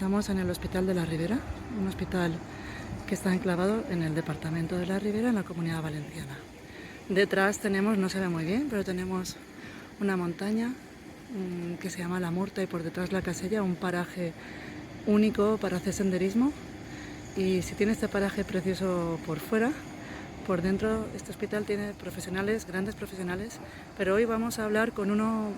Estamos en el Hospital de la Ribera, un hospital que está enclavado en el departamento de la Ribera, en la Comunidad Valenciana. Detrás tenemos, no se ve muy bien, pero tenemos una montaña que se llama La Murta y por detrás la Casella, un paraje único para hacer senderismo. Y si tiene este paraje precioso por fuera, por dentro este hospital tiene profesionales, grandes profesionales, pero hoy vamos a hablar con uno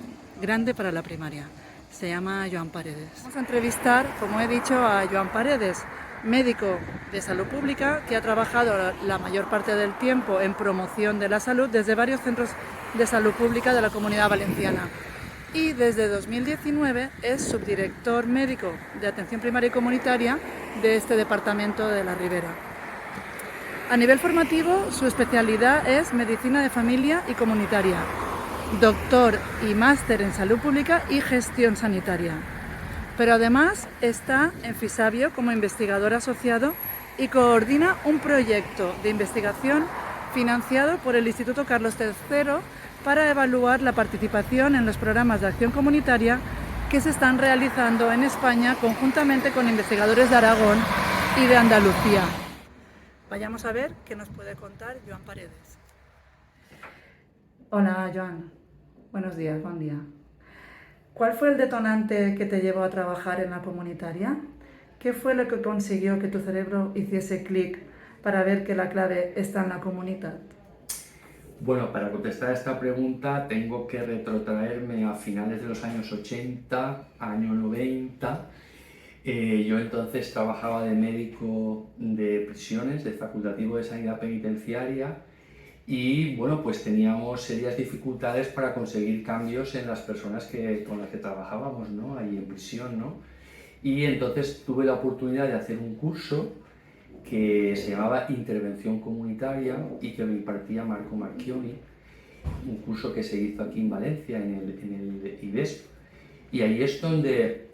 grande para la primaria. Se llama Joan Paredes. Vamos a entrevistar, como he dicho, a Joan Paredes, médico de salud pública que ha trabajado la mayor parte del tiempo en promoción de la salud desde varios centros de salud pública de la Comunidad Valenciana. Y desde 2019 es subdirector médico de atención primaria y comunitaria de este departamento de la Ribera. A nivel formativo, su especialidad es medicina de familia y comunitaria, doctor y máster en salud pública y gestión sanitaria. Pero además está en Fisabio como investigador asociado y coordina un proyecto de investigación financiado por el Instituto Carlos III para evaluar la participación en los programas de acción comunitaria que se están realizando en España conjuntamente con investigadores de Aragón y de Andalucía. Vayamos a ver qué nos puede contar Joan Paredes. Hola, Joan. Buenos días, buen día. ¿Cuál fue el detonante que te llevó a trabajar en la comunitaria? ¿Qué fue lo que consiguió que tu cerebro hiciese clic para ver que la clave está en la comunidad? Bueno, para contestar a esta pregunta tengo que retrotraerme a finales de los años 80, año 90. Yo entonces trabajaba de médico de prisiones, de facultativo de sanidad penitenciaria y bueno, pues teníamos serias dificultades para conseguir cambios en las personas con las que trabajábamos, ¿no? Ahí en prisión, ¿no? Y entonces tuve la oportunidad de hacer un curso que se llamaba Intervención Comunitaria y que lo impartía Marco Marchioni, un curso que se hizo aquí en Valencia, en el IBES. Y ahí es donde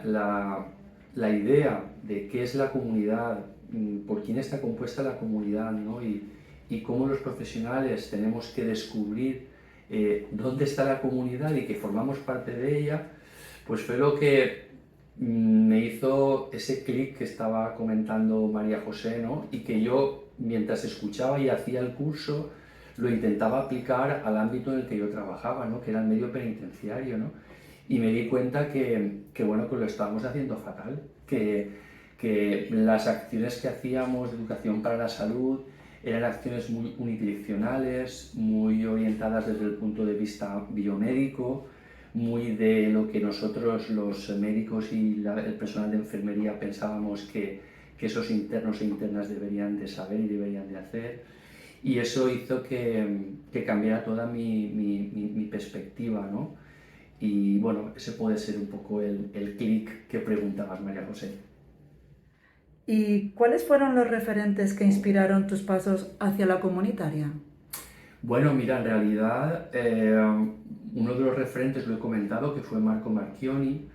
la idea de qué es la comunidad, por quién está compuesta la comunidad, ¿no? y cómo los profesionales tenemos que descubrir dónde está la comunidad y que formamos parte de ella, pues fue lo que me hizo ese clic que estaba comentando María José, ¿no? Y que yo, mientras escuchaba y hacía el curso, lo intentaba aplicar al ámbito en el que yo trabajaba, ¿no? Que era el medio penitenciario, ¿no? Y me di cuenta bueno, que lo estábamos haciendo fatal, que las acciones que hacíamos de educación para la salud eran acciones muy unidireccionales, muy orientadas desde el punto de vista biomédico, muy de lo que nosotros los médicos y el personal de enfermería pensábamos que esos internos e internas deberían de saber y deberían de hacer. Y eso hizo que cambiara toda mi perspectiva, ¿no? Y bueno, ese puede ser un poco el clic que preguntabas, María José. ¿Y cuáles fueron los referentes que inspiraron tus pasos hacia la comunitaria? Bueno, mira, en realidad uno de los referentes lo he comentado, que fue Marco Marchioni.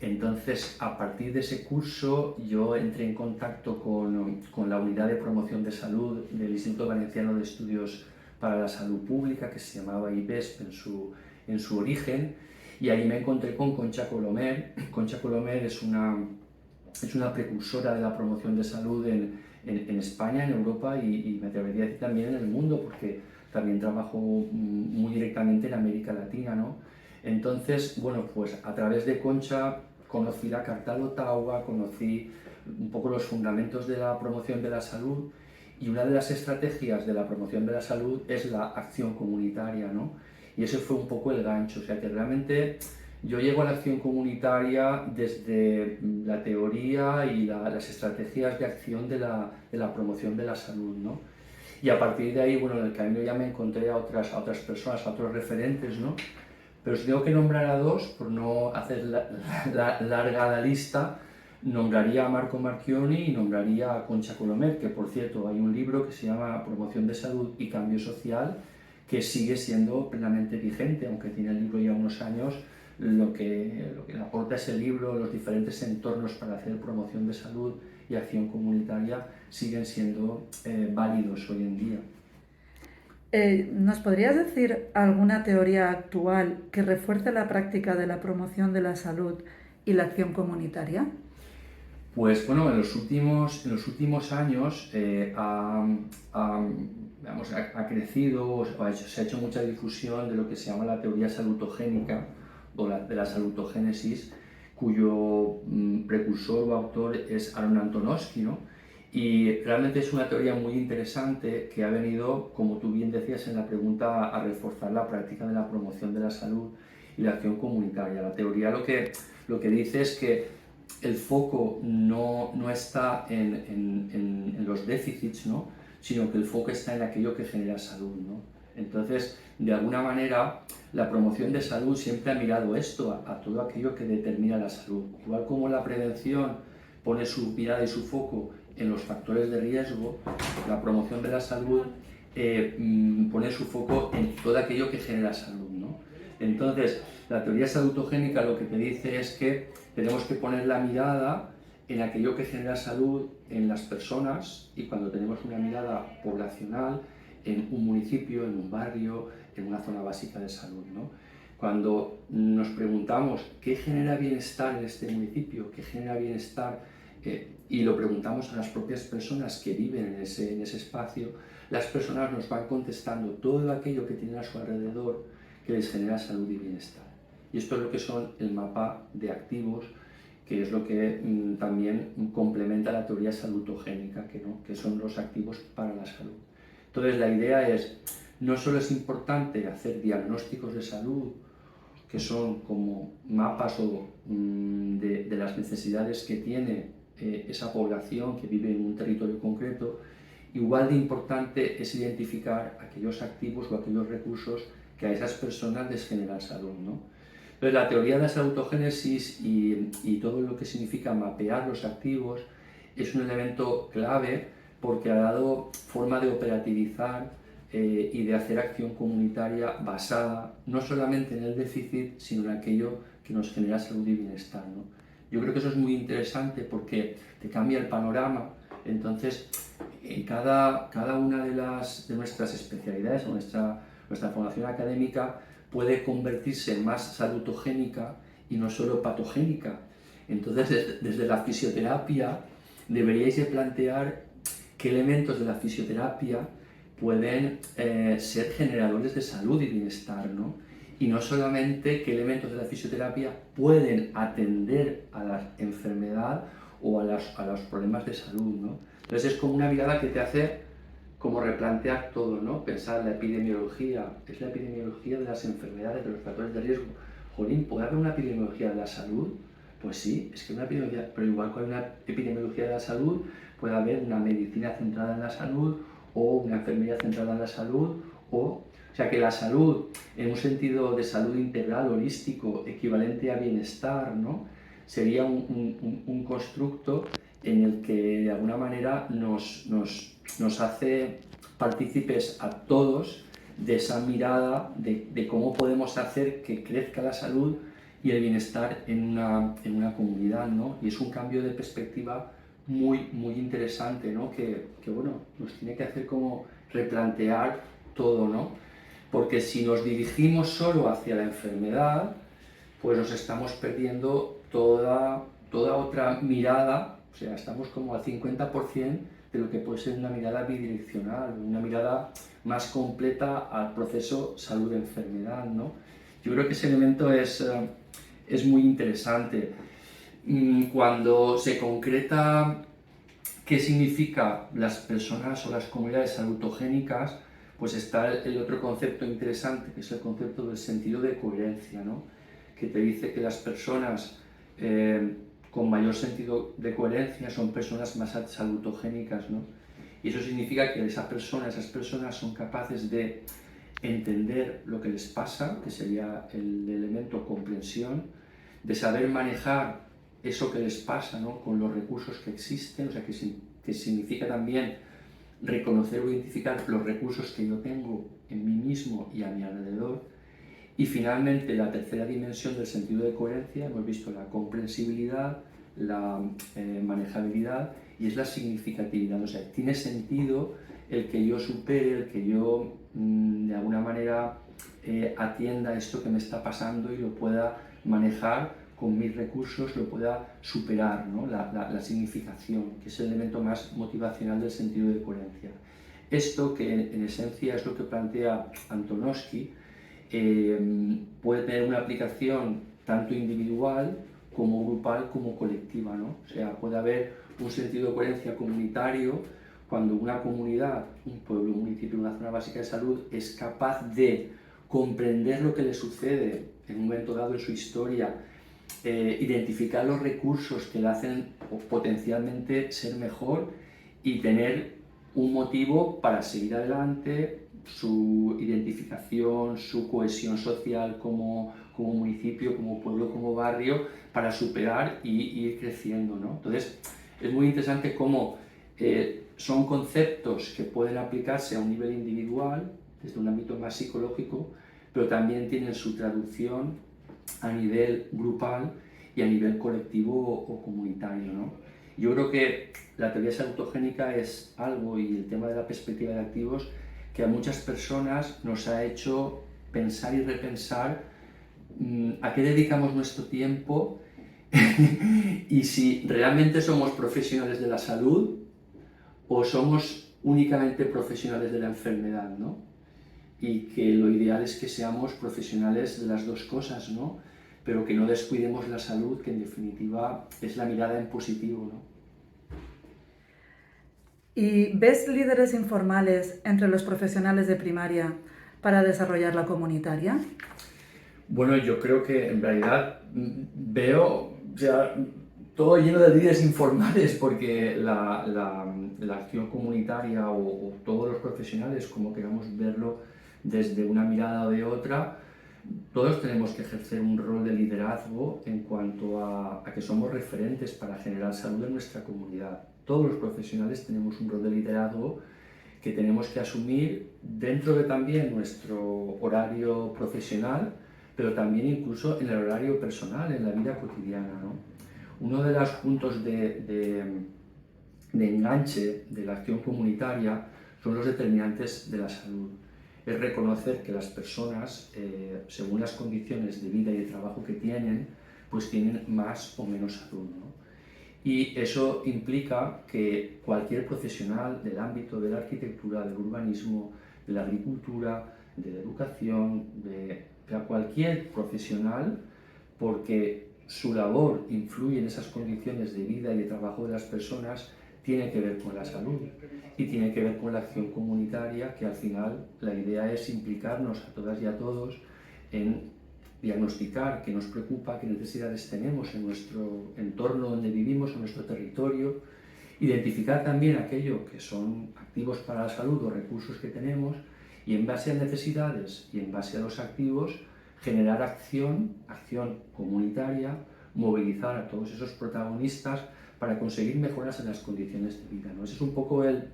Entonces, a partir de ese curso, yo entré en contacto con la Unidad de Promoción de Salud del Instituto Valenciano de Estudios para la Salud Pública, que se llamaba IBESP en su origen, y ahí me encontré con Concha Colomer. Concha Colomer es una precursora de la promoción de salud en España, en Europa y me atrevería a decir también en el mundo, porque también trabajó muy directamente en América Latina, ¿no? Entonces, bueno, pues a través de Concha conocí la Carta de Ottawa, conocí un poco los fundamentos de la promoción de la salud, y una de las estrategias de la promoción de la salud es la acción comunitaria, ¿no? Y ese fue un poco el gancho, o sea que realmente yo llego a la acción comunitaria desde la teoría y las estrategias de acción de la promoción de la salud, ¿no? Y a partir de ahí, bueno, en el camino ya me encontré a otras personas, a otros referentes, ¿no? Pero si tengo que nombrar a dos, por no hacer larga la lista, nombraría a Marco Marchioni y nombraría a Concha Colomer, que por cierto hay un libro que se llama Promoción de Salud y Cambio Social, que sigue siendo plenamente vigente, aunque tiene el libro ya unos años. Lo que le aporta ese libro, los diferentes entornos para hacer promoción de salud y acción comunitaria siguen siendo válidos hoy en día. ¿Nos podrías decir alguna teoría actual que refuerce la práctica de la promoción de la salud y la acción comunitaria? Pues bueno, en los últimos años ha crecido, se ha hecho mucha difusión de lo que se llama la teoría salutogénica o de la salutogénesis, cuyo precursor o autor es Aaron Antonovsky, ¿no? Y realmente es una teoría muy interesante que ha venido, como tú bien decías en la pregunta, a reforzar la práctica de la promoción de la salud y la acción comunitaria. La teoría lo que dice es que el foco no está en los déficits, ¿no? Sino que el foco está en aquello que genera salud, ¿no? Entonces, de alguna manera, la promoción de salud siempre ha mirado esto, a todo aquello que determina la salud. Igual como la prevención pone su mirada y su foco en los factores de riesgo, la promoción de la salud pone su foco en todo aquello que genera salud, ¿no? Entonces, la teoría salutogénica lo que te dice es que tenemos que poner la mirada en aquello que genera salud en las personas, y cuando tenemos una mirada poblacional, en un municipio, en un barrio, en una zona básica de salud, ¿no? Cuando nos preguntamos qué genera bienestar en este municipio, qué genera bienestar, y lo preguntamos a las propias personas que viven en ese espacio, las personas nos van contestando todo aquello que tienen a su alrededor que les genera salud y bienestar. Y esto es lo que son el mapa de activos, que es lo que también complementa la teoría salutogénica, que son los activos para la salud. Entonces la idea es, no solo es importante hacer diagnósticos de salud, que son como mapas de las necesidades que tiene esa población que vive en un territorio concreto, igual de importante es identificar aquellos activos o aquellos recursos que a esas personas les generan salud, ¿no? Entonces, la teoría de la salutogénesis y todo lo que significa mapear los activos es un elemento clave porque ha dado forma de operativizar y de hacer acción comunitaria basada no solamente en el déficit, sino en aquello que nos genera salud y bienestar, ¿no? Yo creo que eso es muy interesante porque te cambia el panorama. Entonces, en cada una de nuestras especialidades o nuestra formación académica puede convertirse en más salutogénica y no solo patogénica. Entonces, desde la fisioterapia deberíais de plantear qué elementos de la fisioterapia pueden ser generadores de salud y bienestar, ¿no? Y no solamente qué elementos de la fisioterapia pueden atender a la enfermedad o a los problemas de salud, ¿no? Entonces es como una mirada que te hace como replantear todo, ¿no? Pensar la epidemiología, es la epidemiología de las enfermedades, de los factores de riesgo. Jolín, ¿puede haber una epidemiología de la salud? Pues sí, es que una epidemiología, pero igual que hay una epidemiología de la salud, puede haber una medicina centrada en la salud o una enfermería centrada en la salud, o sea que la salud, en un sentido de salud integral, holístico, equivalente a bienestar, ¿no? Sería un constructo en el que de alguna manera nos hace partícipes a todos de esa mirada de cómo podemos hacer que crezca la salud y el bienestar en una comunidad, ¿no? Y es un cambio de perspectiva muy, muy interesante, ¿no? Que bueno, nos tiene que hacer como replantear todo, ¿no? Porque si nos dirigimos solo hacia la enfermedad, pues nos estamos perdiendo toda otra mirada, o sea, estamos como al 50% de lo que puede ser una mirada bidireccional, una mirada más completa al proceso salud-enfermedad, ¿no? Yo creo que ese elemento es muy interesante. Cuando se concreta qué significa las personas o las comunidades salutogénicas, pues está el otro concepto interesante, que es el concepto del sentido de coherencia, ¿no? Que te dice que las personas con mayor sentido de coherencia son personas más salutogénicas, ¿no? Y eso significa que esas personas son capaces de entender lo que les pasa, que sería el elemento comprensión, de saber manejar eso que les pasa, ¿no? Con los recursos que existen, o sea, que significa también reconocer o identificar los recursos que yo tengo en mí mismo y a mi alrededor. Y finalmente, la tercera dimensión del sentido de coherencia, hemos visto la comprensibilidad, la manejabilidad, y es la significatividad. O sea, tiene sentido el que yo supere, el que yo de alguna manera atienda esto que me está pasando y lo pueda manejar con mis recursos lo pueda superar, ¿no? La significación, que es el elemento más motivacional del sentido de coherencia. Esto, que en esencia es lo que plantea Antonovsky, puede tener una aplicación tanto individual como grupal como colectiva, ¿no? O sea, puede haber un sentido de coherencia comunitario cuando una comunidad, un pueblo, un municipio, una zona básica de salud es capaz de comprender lo que le sucede en un momento dado en su historia, identificar los recursos que le hacen potencialmente ser mejor y tener un motivo para seguir adelante, su identificación, su cohesión social como municipio, como pueblo, como barrio, para superar y ir creciendo, ¿no? Entonces, es muy interesante cómo son conceptos que pueden aplicarse a un nivel individual, desde un ámbito más psicológico, pero también tienen su traducción a nivel grupal y a nivel colectivo o comunitario, ¿no? Yo creo que la teoría salutogénica es algo, y el tema de la perspectiva de activos, que a muchas personas nos ha hecho pensar y repensar a qué dedicamos nuestro tiempo y si realmente somos profesionales de la salud o somos únicamente profesionales de la enfermedad, ¿no? Y que lo ideal es que seamos profesionales de las dos cosas, ¿no? Pero que no descuidemos la salud, que en definitiva es la mirada en positivo, ¿no? ¿Y ves líderes informales entre los profesionales de primaria para desarrollar la comunitaria? Bueno, yo creo que en realidad veo, o sea, todo lleno de líderes informales, porque la acción comunitaria o todos los profesionales, como queramos verlo desde una mirada o de otra, todos tenemos que ejercer un rol de liderazgo en cuanto a que somos referentes para generar salud en nuestra comunidad. Todos los profesionales tenemos un rol de liderazgo que tenemos que asumir dentro de también nuestro horario profesional, pero también incluso en el horario personal, en la vida cotidiana, ¿no? Uno de los puntos de enganche de la acción comunitaria son los determinantes de la salud. Es reconocer que las personas, según las condiciones de vida y de trabajo que tienen, pues tienen más o menos salud, ¿no? Y eso implica que cualquier profesional del ámbito de la arquitectura, del urbanismo, de la agricultura, de la educación, de cualquier profesional, porque su labor influye en esas condiciones de vida y de trabajo de las personas, tiene que ver con la salud y tiene que ver con la acción comunitaria, que al final la idea es implicarnos a todas y a todos en diagnosticar qué nos preocupa, qué necesidades tenemos en nuestro entorno donde vivimos, en nuestro territorio, identificar también aquello que son activos para la salud o recursos que tenemos, y en base a necesidades y en base a los activos generar acción comunitaria, movilizar a todos esos protagonistas para conseguir mejoras en las condiciones de vida, ¿no? Ese es un poco en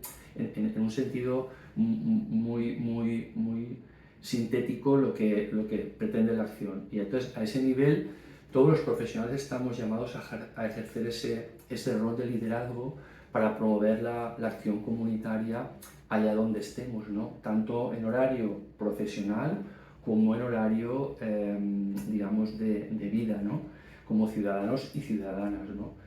un sentido muy sintético lo que pretende la acción. Y entonces a ese nivel todos los profesionales estamos llamados a ejercer ese rol de liderazgo para promover la acción comunitaria allá donde estemos, ¿no? Tanto en horario profesional como en horario, digamos, de vida, ¿no? Como ciudadanos y ciudadanas, ¿no?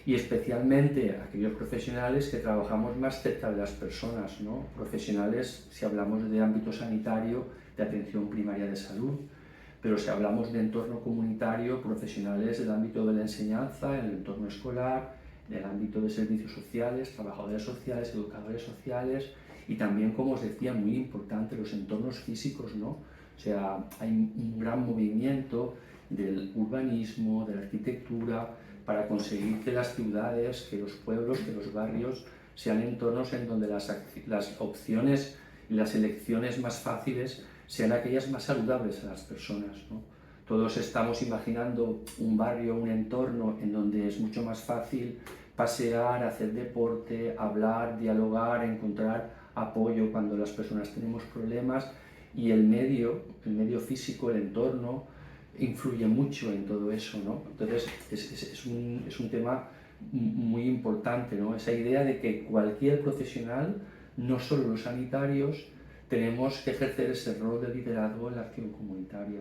Y especialmente aquellos profesionales que trabajamos más cerca de las personas, ¿no? Profesionales, si hablamos de ámbito sanitario, de atención primaria de salud, pero si hablamos de entorno comunitario, profesionales del ámbito de la enseñanza, en el entorno escolar, en el ámbito de servicios sociales, trabajadores sociales, educadores sociales, y también, como os decía, muy importante, los entornos físicos, ¿no? O sea, hay un gran movimiento del urbanismo, de la arquitectura, para conseguir que las ciudades, que los pueblos, que los barrios sean entornos en donde las opciones y las elecciones más fáciles sean aquellas más saludables a las personas, ¿no? Todos estamos imaginando un barrio, un entorno en donde es mucho más fácil pasear, hacer deporte, hablar, dialogar, encontrar apoyo cuando las personas tenemos problemas, y el medio físico, el entorno, influye mucho en todo eso, ¿no? Entonces es un tema muy importante, ¿no? Esa idea de que cualquier profesional, no solo los sanitarios, tenemos que ejercer ese rol de liderazgo en la acción comunitaria.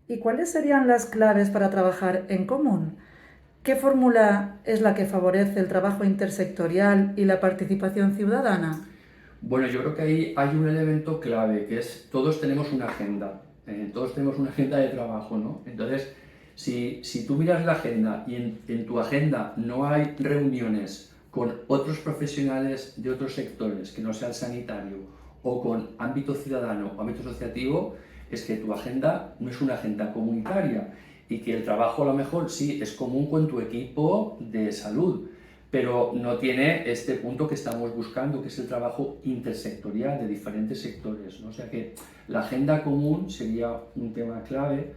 ¿Y cuáles serían las claves para trabajar en común? ¿Qué fórmula es la que favorece el trabajo intersectorial y la participación ciudadana? Bueno, yo creo que ahí hay un elemento clave, que es todos tenemos una agenda, todos tenemos una agenda de trabajo, ¿no? Entonces, si tú miras la agenda y en tu agenda no hay reuniones con otros profesionales de otros sectores que no sea el sanitario o con ámbito ciudadano o ámbito asociativo, es que tu agenda no es una agenda comunitaria y que el trabajo a lo mejor sí es común con tu equipo de salud, pero no tiene este punto que estamos buscando, que es el trabajo intersectorial de diferentes sectores, ¿no? O sea que la agenda común sería un tema clave.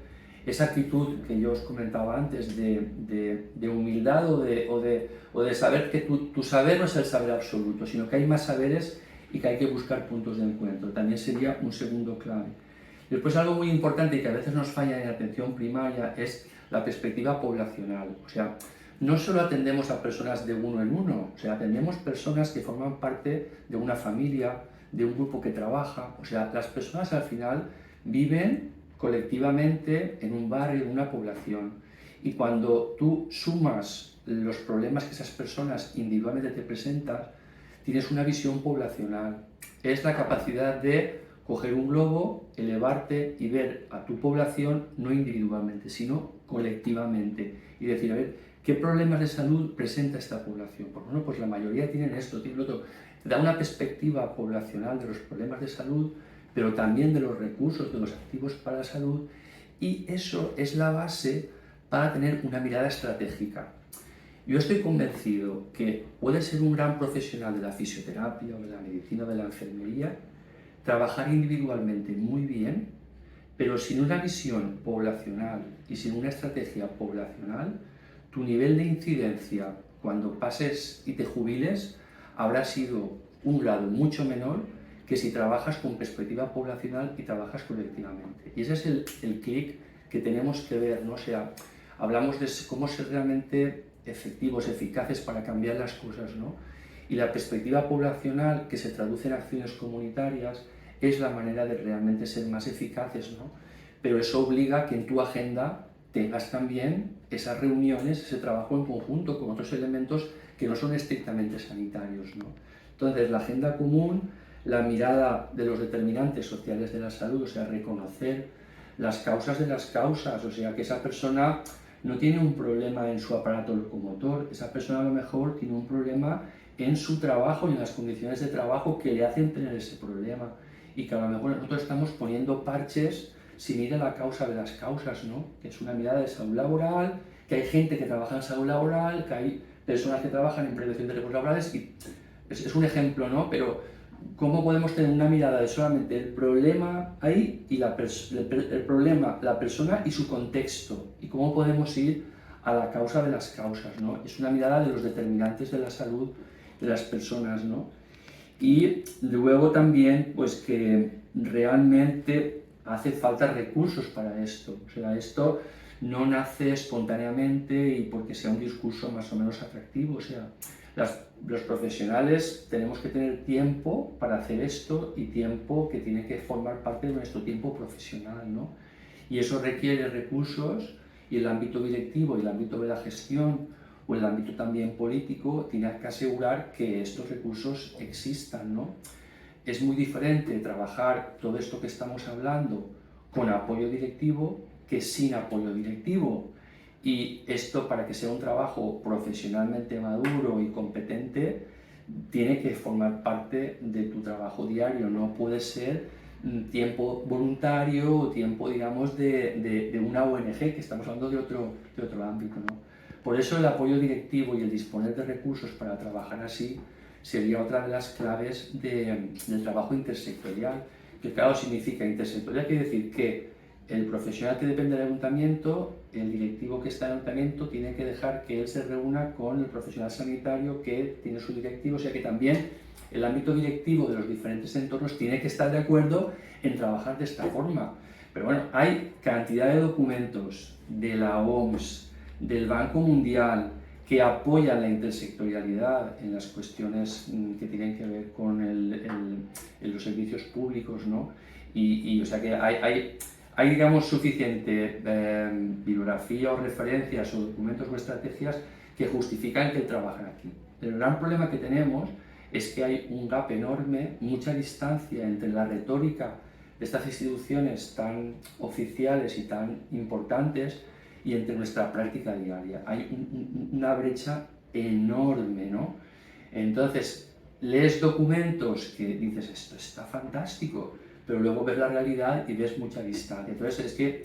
Esa actitud que yo os comentaba antes de humildad o de saber que tu saber no es el saber absoluto, sino que hay más saberes y que hay que buscar puntos de encuentro. También sería un segundo clave. Después, algo muy importante y que a veces nos falla en atención primaria es la perspectiva poblacional. O sea, no solo atendemos a personas de uno en uno, o sea, atendemos personas que forman parte de una familia, de un grupo que trabaja. O sea, las personas al final viven colectivamente en un barrio, en una población. Y cuando tú sumas los problemas que esas personas individualmente te presentan, tienes una visión poblacional. Es la capacidad de coger un globo, elevarte y ver a tu población no individualmente, sino colectivamente. Y decir, a ver, ¿qué problemas de salud presenta esta población? Pues bueno, pues la mayoría tienen esto, tienen lo otro. Da una perspectiva poblacional de los problemas de salud, pero también de los recursos, de los activos para la salud, y eso es la base para tener una mirada estratégica. Yo estoy convencido que puede ser un gran profesional de la fisioterapia o de la medicina o de la enfermería, trabajar individualmente muy bien, pero sin una visión poblacional y sin una estrategia poblacional, tu nivel de incidencia cuando pases y te jubiles habrá sido un grado mucho menor que si trabajas con perspectiva poblacional y trabajas colectivamente. Y ese es el clic que tenemos que ver, ¿no? O sea, hablamos de cómo ser realmente efectivos, eficaces para cambiar las cosas, ¿no? Y la perspectiva poblacional, que se traduce en acciones comunitarias, es la manera de realmente ser más eficaces, ¿no? Pero eso obliga a que en tu agenda tengas también esas reuniones, ese trabajo en conjunto con otros elementos que no son estrictamente sanitarios, ¿no? Entonces, la agenda común, la mirada de los determinantes sociales de la salud, o sea, reconocer las causas de las causas, o sea, que esa persona no tiene un problema en su aparato locomotor, esa persona a lo mejor tiene un problema en su trabajo y en las condiciones de trabajo que le hacen tener ese problema, y que a lo mejor nosotros estamos poniendo parches sin ir a la causa de las causas, ¿no? Que es una mirada de salud laboral, que hay gente que trabaja en salud laboral, que hay personas que trabajan en prevención de riesgos laborales, y es un ejemplo, ¿no? Pero ¿cómo podemos tener una mirada de solamente el problema ahí y el problema, la persona y su contexto? ¿Y cómo podemos ir a la causa de las causas, ¿no? Es una mirada de los determinantes de la salud de las personas, ¿no? Y luego también, pues que realmente hace falta recursos para esto. O sea, esto no nace espontáneamente y porque sea un discurso más o menos atractivo. O sea, los profesionales tenemos que tener tiempo para hacer esto y tiempo que tiene que formar parte de nuestro tiempo profesional, ¿no? Y eso requiere recursos, y el ámbito directivo y el ámbito de la gestión o el ámbito también político tiene que asegurar que estos recursos existan, ¿no? Es muy diferente trabajar todo esto que estamos hablando con apoyo directivo que sin apoyo directivo. Y esto, para que sea un trabajo profesionalmente maduro y competente, tiene que formar parte de tu trabajo diario, no puede ser tiempo voluntario o tiempo, digamos, de una ONG, que estamos hablando de otro ámbito, ¿no? Por eso el apoyo directivo y el disponer de recursos para trabajar así sería otra de las claves del trabajo intersectorial, que claro, significa intersectorial, quiere decir que el profesional que depende del ayuntamiento, el directivo que está en el ayuntamiento, tiene que dejar que él se reúna con el profesional sanitario que tiene su directivo, o sea que también el ámbito directivo de los diferentes entornos tiene que estar de acuerdo en trabajar de esta forma. Pero bueno, hay cantidad de documentos de la OMS, del Banco Mundial, que apoyan la intersectorialidad en las cuestiones que tienen que ver con los servicios públicos, ¿no? O sea que hay hay, digamos, suficiente bibliografía o referencias o documentos o estrategias que justifican que él trabaje aquí. El gran problema que tenemos es que hay un gap enorme, mucha distancia entre la retórica de estas instituciones tan oficiales y tan importantes y entre nuestra práctica diaria. Hay una brecha enorme, ¿no? Entonces, lees documentos que dices, esto está fantástico, pero luego ves la realidad y ves mucha distancia. Entonces, es que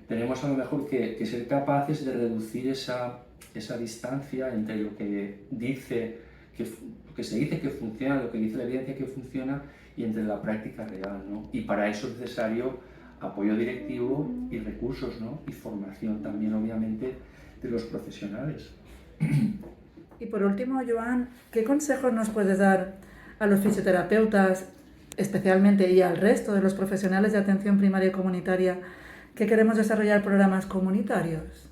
tenemos a lo mejor que ser capaces de reducir esa distancia entre lo que se dice que funciona, lo que dice la evidencia que funciona, y entre la práctica real, ¿no? Y para eso es necesario apoyo directivo y recursos, ¿no? Y formación también, obviamente, de los profesionales. Y por último, Joan, ¿qué consejos nos puedes dar a los fisioterapeutas, especialmente, y al resto de los profesionales de atención primaria y comunitaria que queremos desarrollar programas comunitarios?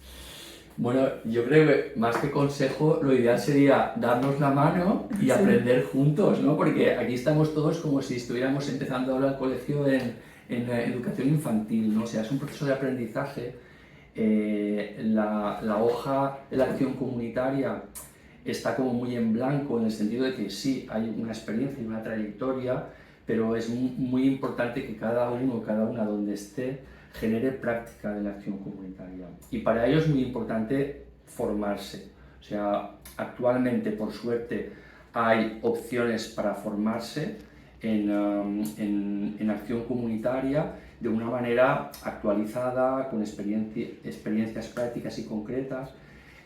Bueno, yo creo que más que consejo, lo ideal sería darnos la mano y aprender juntos, ¿no? Porque aquí estamos todos como si estuviéramos empezando ahora el colegio en educación infantil, ¿no? O sea, es un proceso de aprendizaje. La hoja de la acción comunitaria está como muy en blanco en el sentido de que sí, hay una experiencia y una trayectoria, pero es muy importante que cada uno, cada una donde esté, genere práctica de la acción comunitaria. Y para ello es muy importante formarse. O sea, actualmente, por suerte, hay opciones para formarse en acción comunitaria de una manera actualizada, con experiencias prácticas y concretas,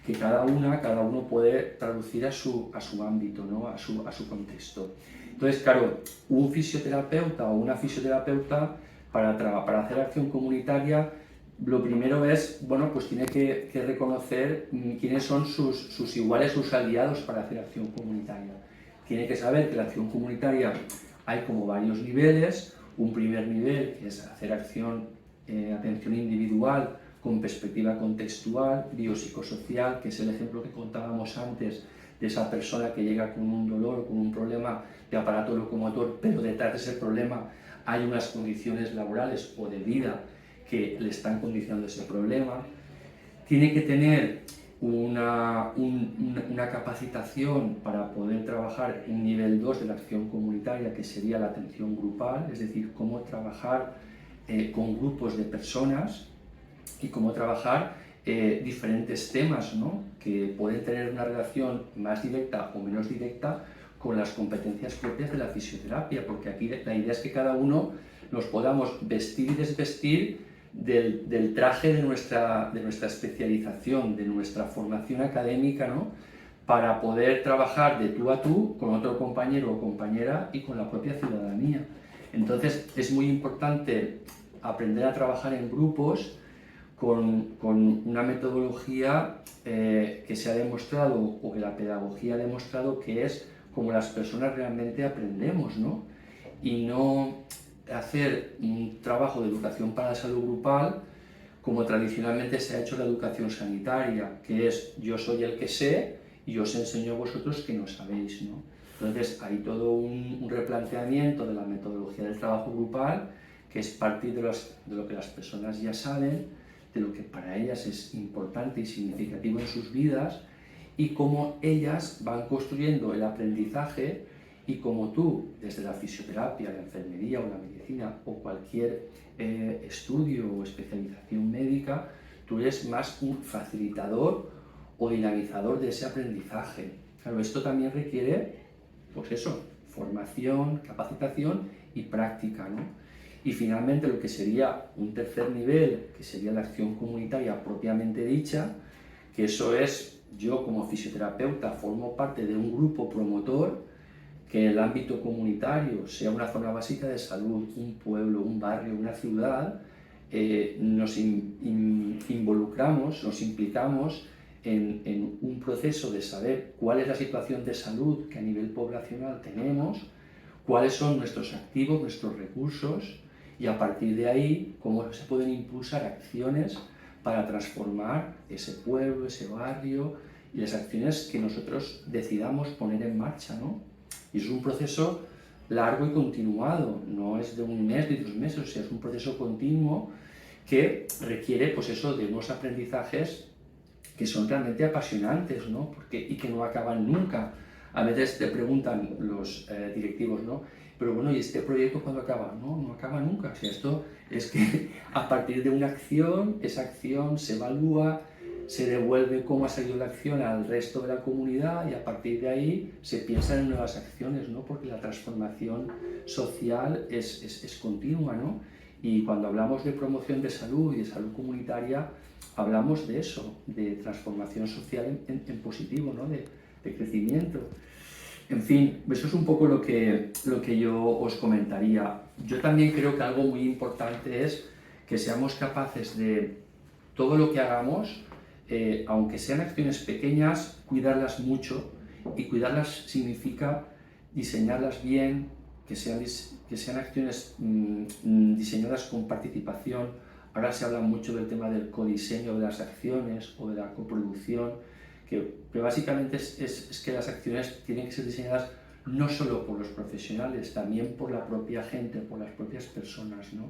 que cada uno puede traducir a su ámbito, ¿no? a su contexto. Entonces, claro, un fisioterapeuta o una fisioterapeuta para hacer acción comunitaria, lo primero es, bueno, pues tiene que reconocer quiénes son sus iguales, sus aliados para hacer acción comunitaria. Tiene que saber que la acción comunitaria hay como varios niveles. Un primer nivel, que es hacer atención individual con perspectiva contextual, biopsicosocial, que es el ejemplo que contábamos antes de esa persona que llega con un dolor o con un problema de aparato locomotor, pero detrás de ese problema hay unas condiciones laborales o de vida que le están condicionando ese problema. Tiene que tener una capacitación para poder trabajar un nivel 2 de la acción comunitaria, que sería la atención grupal, es decir, cómo trabajar con grupos de personas y cómo trabajar diferentes temas, ¿no? Que pueden tener una relación más directa o menos directa con las competencias propias de la fisioterapia, porque aquí la idea es que cada uno nos podamos vestir y desvestir del traje de nuestra especialización, de nuestra formación académica, ¿no? Para poder trabajar de tú a tú con otro compañero o compañera y con la propia ciudadanía. Entonces es muy importante aprender a trabajar en grupos con una metodología que se ha demostrado, o que la pedagogía ha demostrado, que es como las personas realmente aprendemos, ¿no? Y no hacer un trabajo de educación para la salud grupal como tradicionalmente se ha hecho la educación sanitaria, que es yo soy el que sé y os enseño a vosotros que no sabéis, ¿no? Entonces hay todo un replanteamiento de la metodología del trabajo grupal, que es partir de lo que las personas ya saben, de lo que para ellas es importante y significativo en sus vidas, y cómo ellas van construyendo el aprendizaje, y como tú, desde la fisioterapia, la enfermería o la medicina o cualquier estudio o especialización médica, tú eres más un facilitador o dinamizador de ese aprendizaje. Claro, esto también requiere, pues eso, formación, capacitación y práctica, ¿no? Y finalmente lo que sería un tercer nivel, que sería la acción comunitaria propiamente dicha, que eso es, yo como fisioterapeuta formo parte de un grupo promotor, que en el ámbito comunitario, sea una zona básica de salud, un pueblo, un barrio, una ciudad, nos involucramos, nos implicamos en un proceso de saber cuál es la situación de salud que a nivel poblacional tenemos, cuáles son nuestros activos, nuestros recursos, y a partir de ahí cómo se pueden impulsar acciones para transformar ese pueblo, ese barrio, y las acciones que nosotros decidamos poner en marcha, ¿no? Y es un proceso largo y continuado, no es de un mes ni 2 meses, o sea, es un proceso continuo que requiere pues eso de unos aprendizajes que son realmente apasionantes, ¿no? Y que no acaban nunca. A veces te preguntan los directivos, ¿no? Pero bueno, ¿y este proyecto cuándo acaba? No, no acaba nunca. O sea, esto es que a partir de una acción, esa acción se evalúa, se devuelve cómo ha salido la acción al resto de la comunidad y a partir de ahí se piensa en nuevas acciones, ¿no? Porque la transformación social es continua, ¿no? Y cuando hablamos de promoción de salud y de salud comunitaria, hablamos de eso, de transformación social en positivo, ¿no? De crecimiento. En fin, eso es un poco lo que yo os comentaría. Yo también creo que algo muy importante es que seamos capaces de todo lo que hagamos, aunque sean acciones pequeñas, cuidarlas mucho, y cuidarlas significa diseñarlas bien, que sean acciones diseñadas con participación. Ahora se habla mucho del tema del codiseño de las acciones o de la coproducción, que básicamente es que las acciones tienen que ser diseñadas no solo por los profesionales, también por la propia gente, por las propias personas, ¿no?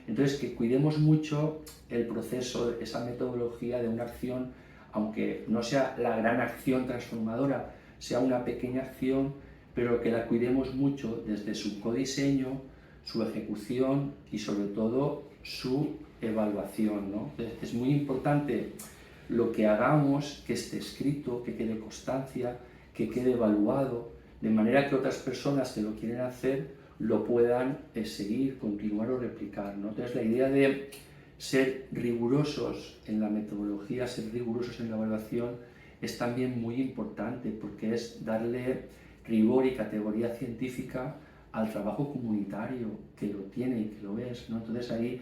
Entonces, que cuidemos mucho el proceso, esa metodología de una acción, aunque no sea la gran acción transformadora, sea una pequeña acción, pero que la cuidemos mucho desde su codiseño, su ejecución y sobre todo su evaluación, ¿no? Entonces, es muy importante lo que hagamos, que esté escrito, que quede constancia, que quede evaluado, de manera que otras personas que lo quieren hacer lo puedan seguir, continuar o replicar, ¿no? Entonces la idea de ser rigurosos en la metodología, ser rigurosos en la evaluación, es también muy importante porque es darle rigor y categoría científica al trabajo comunitario, que lo tiene y que lo es, ¿no? Entonces ahí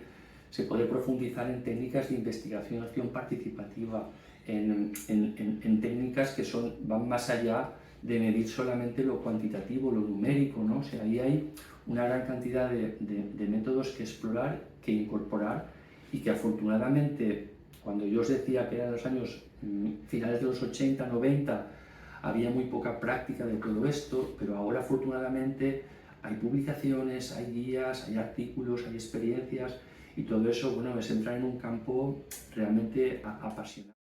se puede profundizar en técnicas de investigación participativa, en técnicas que van más allá de medir solamente lo cuantitativo, lo numérico, ¿no? O sea, ahí hay una gran cantidad de métodos que explorar, que incorporar y que afortunadamente, cuando yo os decía que eran los años finales de los 80, 90, había muy poca práctica de todo esto, pero ahora afortunadamente hay publicaciones, hay guías, hay artículos, hay experiencias y todo eso, bueno, es entrar en un campo realmente apasionante.